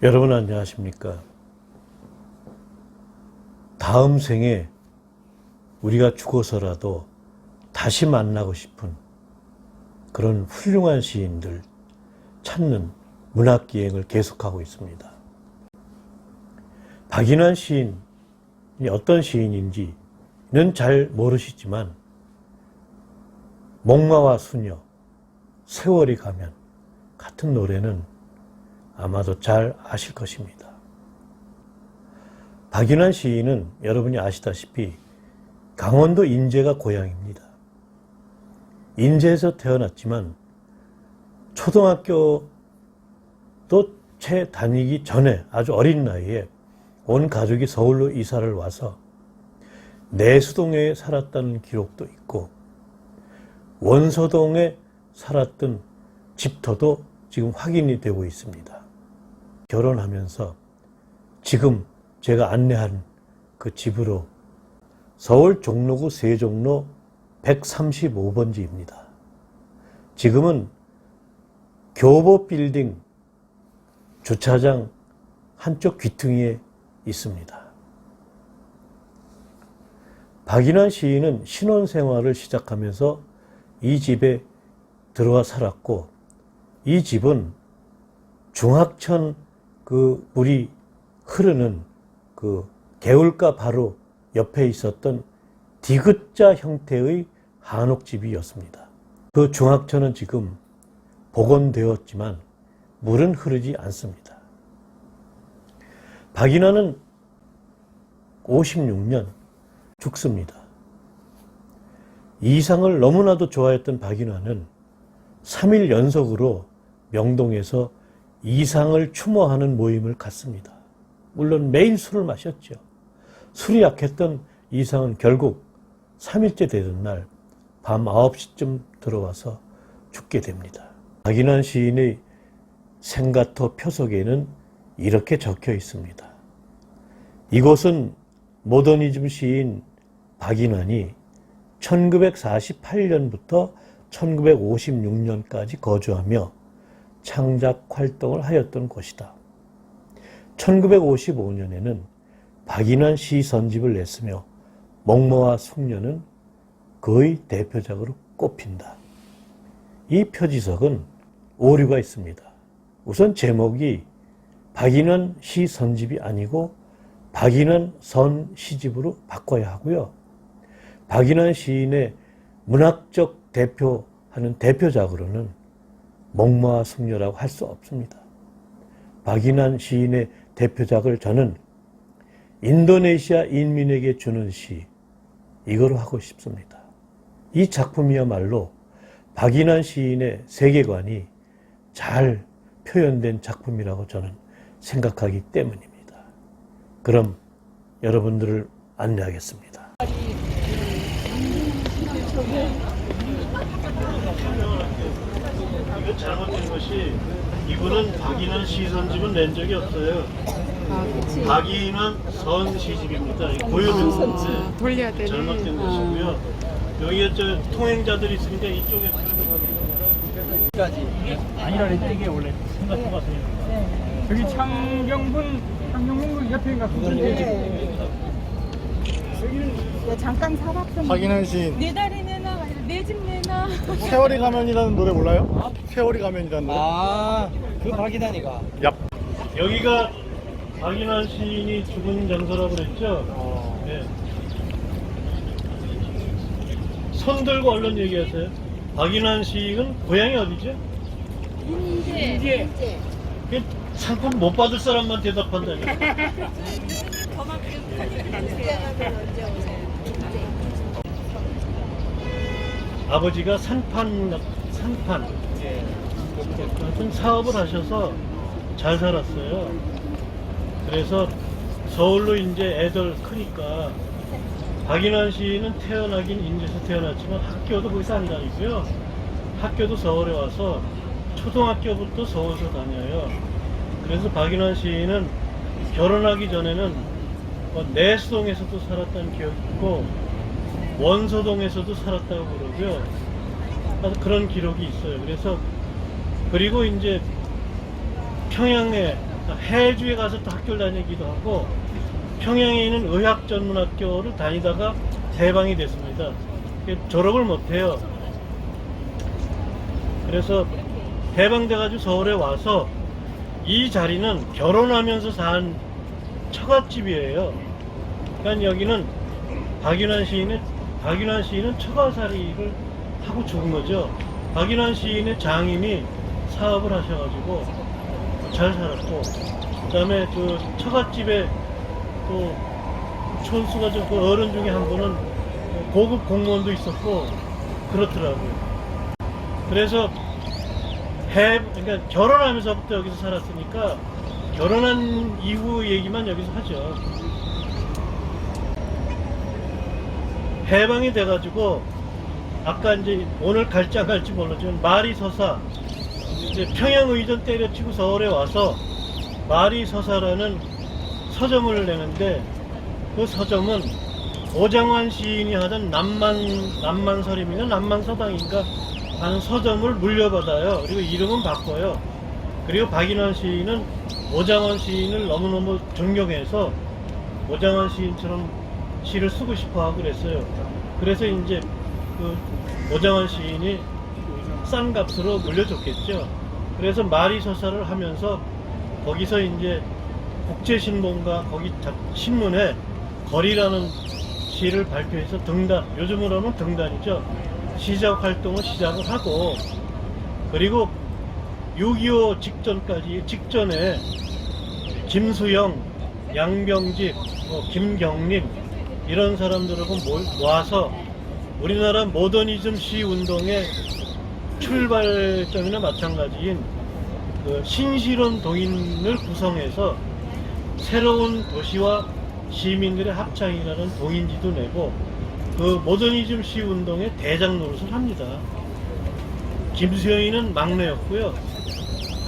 여러분 안녕하십니까? 다음 생에 우리가 죽어서라도 다시 만나고 싶은 그런 훌륭한 시인들 찾는 문학기행을 계속하고 있습니다. 박인환 시인이 어떤 시인인지는 잘 모르시지만 목마와 수녀, 세월이 가면 같은 노래는 아마도 잘 아실 것입니다. 박인환 시인은 여러분이 아시다시피 강원도 인제가 고향입니다. 인제에서 태어났지만 초등학교도 채 다니기 전에 아주 어린 나이에 온 가족이 서울로 이사를 와서 내수동에 살았다는 기록도 있고 원서동에 살았던 집터도 지금 확인이 되고 있습니다. 결혼하면서 지금 제가 안내한 그 집으로 서울 종로구 세종로 135번지입니다. 지금은 교보빌딩 주차장 한쪽 귀퉁이에 있습니다. 박인환 시인은 신혼생활을 시작하면서 이 집에 들어와 살았고, 이 집은 중학천 그 물이 흐르는 그 개울가 바로 옆에 있었던 디귿자 형태의 한옥집이었습니다. 그 중학천은 지금 복원되었지만 물은 흐르지 않습니다. 박인환은 56년 죽습니다. 이상을 너무나도 좋아했던 박인환은 3일 연속으로 명동에서 이상을 추모하는 모임을 갖습니다. 물론 매일 술을 마셨죠. 술이 약했던 이상은 결국 3일째 되던 날 밤 9시쯤 들어와서 죽게 됩니다. 박인환 시인의 생가터 표석에는 이렇게 적혀 있습니다. 이곳은 모더니즘 시인 박인환이 1948년부터 1956년까지 거주하며 창작 활동을 하였던 곳이다. 1955년에는 박인환 시 선집을 냈으며 목마와 숙녀는 그의 대표작으로 꼽힌다. 이 표지석은 오류가 있습니다. 우선 제목이 박인환 시 선집이 아니고 박인환 선 시집으로 바꿔야 하고요. 박인환 시인의 문학적 대표하는 대표작으로는 목마와 숙녀라고 할 수 없습니다. 박인환 시인의 대표작을 저는 인도네시아 인민에게 주는 시, 이거로 하고 싶습니다. 이 작품이야말로 박인환 시인의 세계관이 잘 표현된 작품이라고 저는 생각하기 때문입니다. 그럼 여러분들을 안내하겠습니다. 이거 잘못된 것이, 이분은 박인환 시선집은 낸 적이 없어요. 박인환 선 시집입니다. 고유된 건데 돌려야 되네. 잘못된 것이고요. 여기에 저 통행자들이 있으니까 이쪽에 까지 아니라 이게 원래 생각해 봤어요. 저기 창경문 옆에인가 야, 잠깐 살았던 박인환 시인 내 다리 내놔, 내 집 내놔. 세월이 가면이라는 노래 몰라요? 세월이 가면이라는 노래. 그 박인환이가. 얍. 여기가 박인환 시인이 죽은 장소라고 그랬죠? 네. 손 들고 얼른 얘기하세요. 박인환 시인은 고향이 어디죠? 인제. 그 상품 못 받을 사람만 대답한다니. 아버지가 산판 같은 사업을 하셔서 잘 살았어요. 그래서 서울로 이제 애들 크니까, 박인환 시인은 태어나긴 인제에서 태어났지만 학교도 거기서 안 다니고요. 학교도 서울에 와서 초등학교부터 서울서 다녀요. 그래서 박인환 시인은 결혼하기 전에는 내수동에서도 살았다는 기억이 있고 원서동에서도 살았다고 그러고요. 그런 기록이 있어요. 그래서 그리고 이제 평양에 해주에 가서 또 학교를 다니기도 하고 평양에 있는 의학전문학교를 다니다가 해방이 됐습니다. 졸업을 못해요. 그래서 해방돼가지고 서울에 와서 이 자리는 결혼하면서 산 처갓집이에요. 그러니까 여기는 박인환 시인은 처가살이를 하고 죽은 거죠. 박인환 시인의 장인이 사업을 하셔가지고 잘 살았고, 그 다음에 그 처갓집에 또 촌수가 좀 그 어른 중에 한 분은 고급 공무원도 있었고 그렇더라고요. 그래서 그러니까 결혼하면서부터 여기서 살았으니까 결혼한 이후 얘기만 여기서 하죠. 해방이 돼가지고 아까 이제 오늘 갈지 안 갈지 몰랐지만 마리서사 이제 평양의전 때려치고 서울에 와서 마리서사라는 서점을 내는데 그 서점은 오장환 시인이 하던 남만서림인가 남만서당인가 하는 서점을 물려받아요. 그리고 이름은 바꿔요. 그리고 박인환 시인은 오장환 시인을 너무너무 존경해서 오장환 시인처럼 시를 쓰고 싶어 하고 그랬어요. 그래서 이제 그 오장환 시인이 싼 값으로 물려줬겠죠. 그래서 마리서사를 하면서 거기서 이제 국제신문과 거기 신문에 거리라는 시를 발표해서 등단, 요즘으로는 등단이죠. 시작 활동을 시작을 하고, 그리고 6.25 직전에 김수영, 양병집, 김경림 이런 사람들하고 모아서 우리나라 모더니즘 시 운동의 출발점이나 마찬가지인 그 신실원 동인을 구성해서 새로운 도시와 시민들의 합창이라는 동인지도 내고 그 모더니즘 시 운동의 대장 노릇을 합니다. 김수영이는 막내였고요.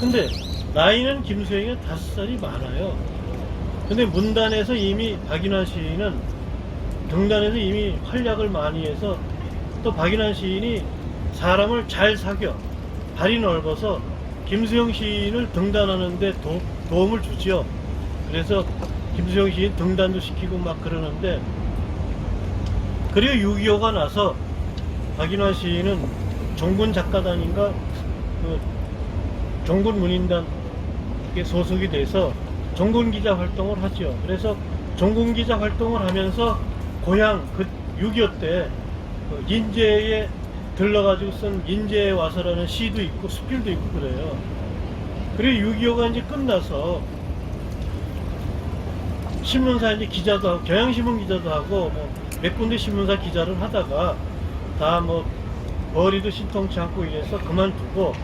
근데 나이는 김수영이가 5살이 많아요. 근데 문단에서 이미 박인환 시인은 등단에서 이미 활약을 많이 해서 또 박인환 시인이 사람을 잘 사겨 발이 넓어서 김수영 시인을 등단하는데 도움을 주죠. 그래서 김수영 시인 등단도 시키고 막 그러는데, 그리고 6.25가 나서 박인환 시인은 종군 작가단인가 그 종군 문인단에 소속이 돼서 종군 기자 활동을 하죠. 그래서 종군 기자 활동을 하면서 고향 그 6.25 때 인제에 들러가지고 쓴 인제에 와서라는 시도 있고 수필도 있고 그래요. 그리고 6.25가 이제 끝나서 신문사 이제 기자도 하고 경향신문 기자도 하고 뭐 몇 군데 신문사 기자를 하다가 다 뭐 머리도 신통치 않고 이래서 그만두고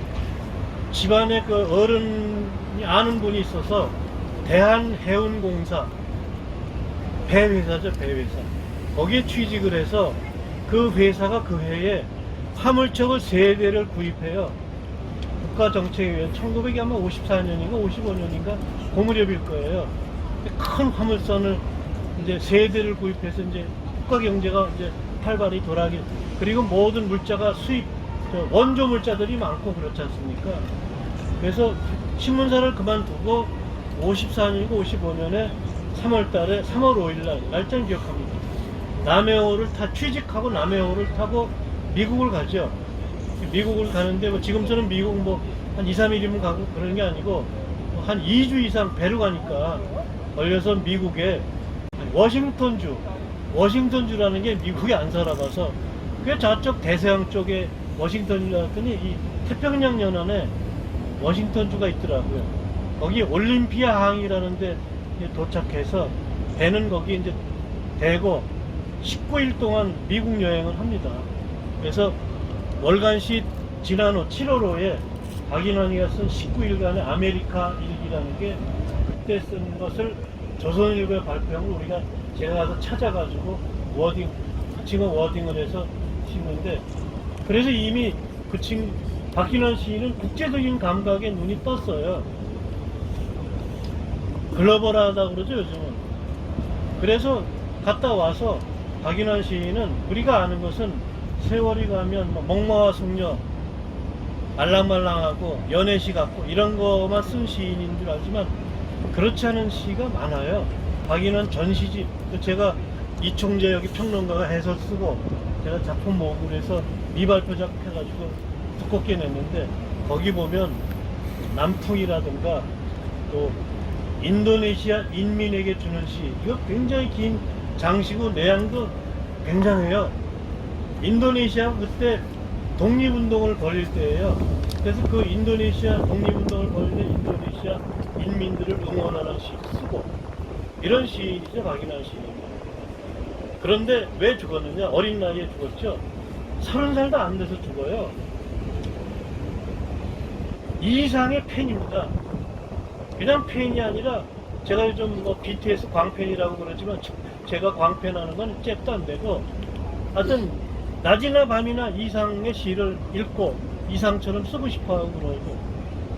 집안에 그 어른이 아는 분이 있어서 대한해운공사 배회사죠, 배회사. 거기에 취직을 해서 그 회사가 그 해에 화물척을 3대를 구입해요. 국가정책위원 1954년인가 55년인가 그 무렵일 거예요. 큰 화물선을 이제 3대를 구입해서 이제 국가 경제가 이제 활발히 돌아가게, 그리고 모든 물자가 원조 물자들이 많고 그렇지 않습니까? 그래서 신문사를 그만두고 54년이고 55년에 3월 5일 날 날짜는 기억합니다. 남해호를 취직하고 남해호를 타고 미국을 가죠. 미국을 가는데 뭐 지금처럼 미국 뭐 한 2, 3일이면 가고 그러는 게 아니고 한 2주 이상 배로 가니까 걸려서 미국에 워싱턴주라는 게 미국에 안 살아봐서 그 저쪽 대서양 쪽에 워싱턴이라 했더니 이 태평양 연안에 워싱턴주가 있더라고요. 거기 올림피아 항이라는 데 도착해서 배는 거기 이제 대고 19일 동안 미국 여행을 합니다. 그래서 월간시 지난 후 7월호에 박인환이가 쓴 19일간의 아메리카 일기라는 게 그때 쓴 것을 조선일보에 발표한 걸 제가 가서 찾아가지고 그 친구 워딩을 해서 찍는데, 그래서 이미 박인환 시인은 국제적인 감각에 눈이 떴어요. 글로벌하다 그러죠, 요즘은. 그래서 갔다 와서 박인환 시인은 우리가 아는 것은 세월이 가면 뭐 목마와 숙녀, 말랑말랑하고 연애시 같고 이런 거만 쓴 시인인 줄 알지만 그렇지 않은 시가 많아요. 박인환 전시집, 제가 이총재 여기 평론가가 해서 쓰고 제가 작품 모으고 해서 미발표작 해가지고 두껍게 냈는데 거기 보면 남풍이라든가 또 인도네시아 인민에게 주는 시, 이거 굉장히 긴 장시고 내용도 굉장해요. 인도네시아 그때 독립운동을 벌일 때예요. 그래서 그 인도네시아 독립운동을 벌일 때 인도네시아 인민들을 응원하는 시 쓰고 이런 시인이죠, 박인환 시인입니다. 그런데 왜 죽었느냐? 어린 나이에 죽었죠. 30살도 안 돼서 죽어요. 이상의 팬입니다. 그냥 팬이 아니라 제가 요즘 뭐 BTS 광팬이라고 그러지만 제가 광팬하는 건 잽도 안 되고 하여튼 낮이나 밤이나 이상의 시를 읽고 이상처럼 쓰고 싶어하고 그러고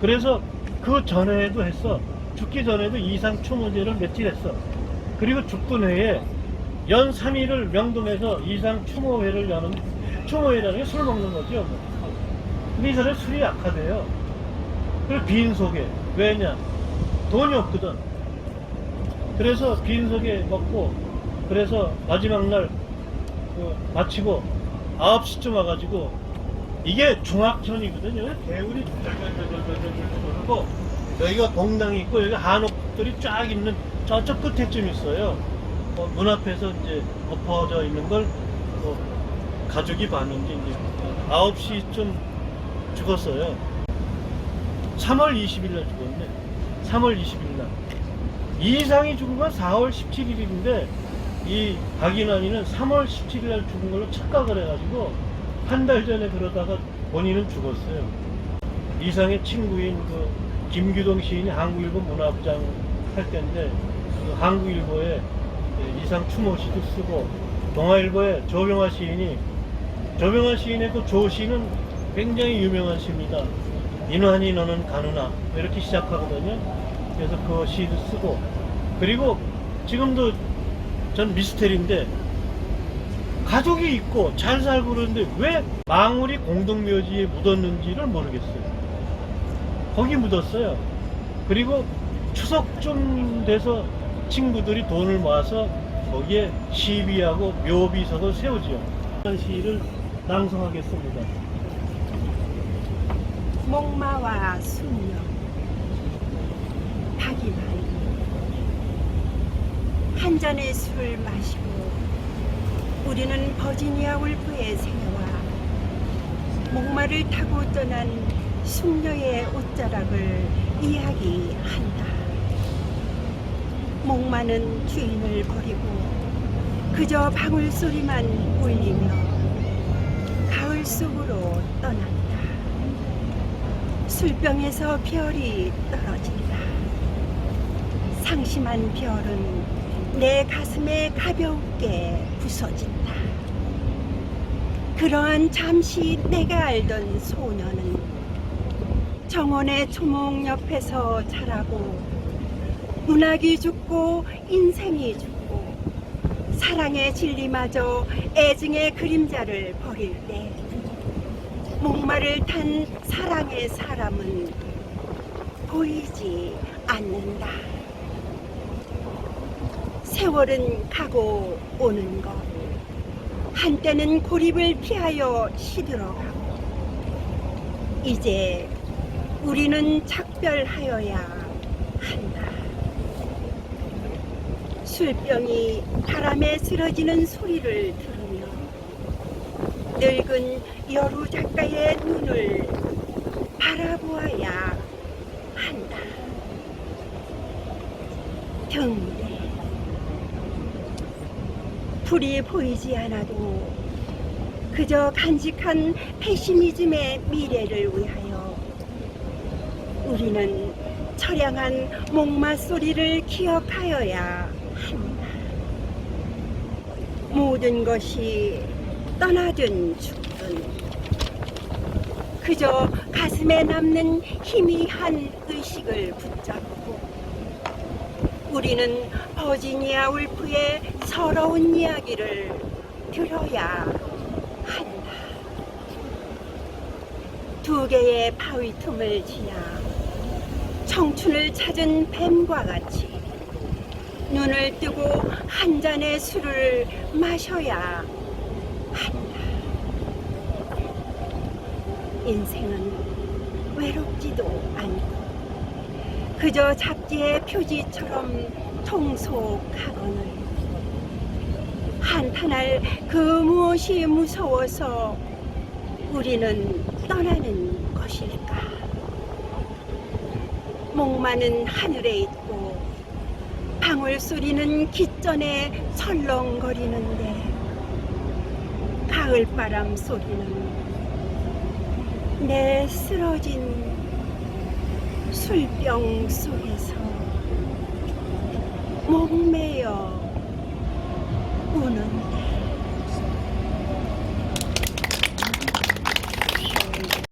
그래서 그 전에도 했어. 죽기 전에도 이상 추모제를 며칠 했어. 그리고 죽던 해에 연 3일을 명동에서 이상 추모회를 여는, 추모회라는 게 술 먹는 거죠. 근데 이 사람이 술이 약하대요. 그리고 빈속에. 왜냐? 돈이 없거든. 그래서 빈속에 먹고, 그래서 마지막 날 마치고 9시쯤 와가지고, 이게 중학천이거든요. 개울이 쫄쫄쫄쫄쫄쫄쫄쫄고, 여기가 동당이 있고, 여기 한옥들이 쫙 있는 저쪽 끝에쯤 있어요. 문 앞에서 이제 엎어져 있는 걸 가족이 봤는지 이제 9시쯤 죽었어요. 3월 20일 날 죽었네. 3월 20일 날. 이상이 죽은 건 4월 17일인데 이 박인환이는 3월 17일 날 죽은 걸로 착각을 해가지고 한 달 전에 그러다가 본인은 죽었어요. 이상의 친구인 그 김규동 시인이 한국일보 문화부장 할 때인데 그 한국일보에 이상 추모시도 쓰고 동아일보에 조병화 시인의 그 조시는 굉장히 유명한 시입니다. 인환이 너는 가누나 이렇게 시작하거든요. 그래서 그 시도 쓰고 그리고 지금도 전 미스테리인데 가족이 있고 잘 살고 그러는데 왜 망울이 공동묘지에 묻었는지를 모르겠어요. 거기 묻었어요. 그리고 추석쯤 돼서 친구들이 돈을 모아서 거기에 시비하고 묘비석을 세우지요. 시를 낭송하겠습니다. 목마와 숙녀 박인환 한 잔의 술을 마시고 우리는 버지니아 울프의 생애와 목마를 타고 떠난 숙녀의 옷자락을 이야기한다. 목마는 주인을 버리고 그저 방울소리만 울리며 가을 속으로 떠난다. 술병에서 별이 떨어진다. 상심한 별은 내 가슴에 가볍게 부서진다. 그러한 잠시 내가 알던 소녀는 정원의 초목 옆에서 자라고 문학이 죽고 인생이 죽고 사랑의 진리마저 애증의 그림자를 버릴 때 목마를 탄 사랑의 사람은 보이지 않는다. 세월은 가고 오는 것 한때는 고립을 피하여 시들어가고 이제 우리는 작별하여야 한다. 술병이 바람에 쓰러지는 소리를 들으며 늙은 여루 작가의 눈을 바라보아야 한다. 경대 불이 보이지 않아도 그저 간직한 페시미즘의 미래를 위하여 우리는 처량한 목마 소리를 기억하여야 한다. 모든 것이 떠나든 죽든 그저 가슴에 남는 희미한 의식을 붙잡고 우리는 버지니아 울프의 서러운 이야기를 들어야 한다. 두 개의 바위 틈을 지나 청춘을 찾은 뱀과 같이 눈을 뜨고 한 잔의 술을 마셔야 한다. 인생은 외롭지도 않고 그저 잡지의 표지처럼 통속하거늘 한탄할 그 무엇이 무서워서 우리는 떠나는 것일까? 목마는 하늘에 있고 방울 소리는 깃전에 설렁거리는데 가을바람 소리는 내 쓰러진 술병 속에서 목매여 우는